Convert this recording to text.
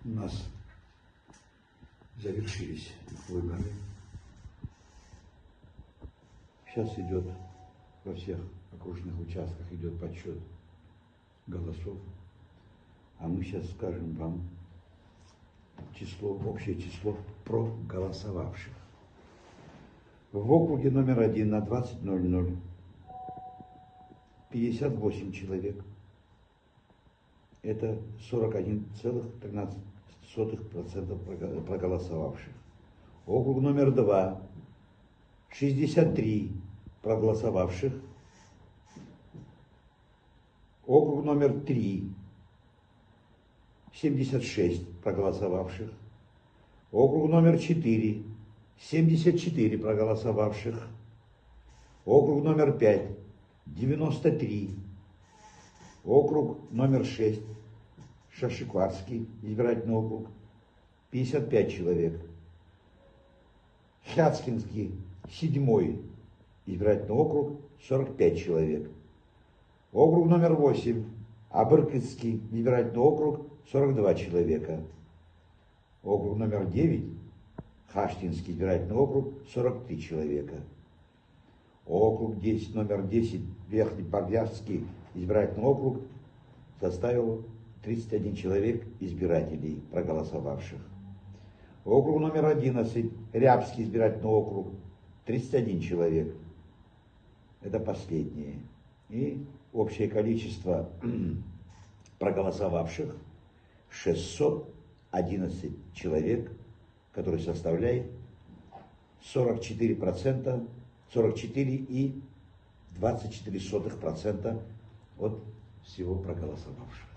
У нас завершились выборы. Сейчас идет во всех окружных участках идет подсчет голосов. А мы сейчас скажем вам общее число проголосовавших. В округе номер 1 на 20:00 58 человек. Это 41,13% проголосовавших. Округ номер 2 63 проголосовавших. Округ номер 3 76 проголосовавших. Округ номер 4 74 проголосовавших. Округ номер 5 93. Округ номер 6 Шашикварский избирательный округ 55 человек. Хяцкинский 7 избирательный округ 45 человек. Округ номер 8 Абыркытский избирательный округ 42 человека. Округ номер 9 Хаштинский избирательный округ 43 человека. Округ 10, номер 10 Верхний Подвязский избирательный округ составил 31 человек избирателей, проголосовавших. Округ номер 11 Рябский избирательный округ 31 человек. Это последние. И общее количество проголосовавших 611 человек, который составляет 44%, 44,24% от всего проголосовавших.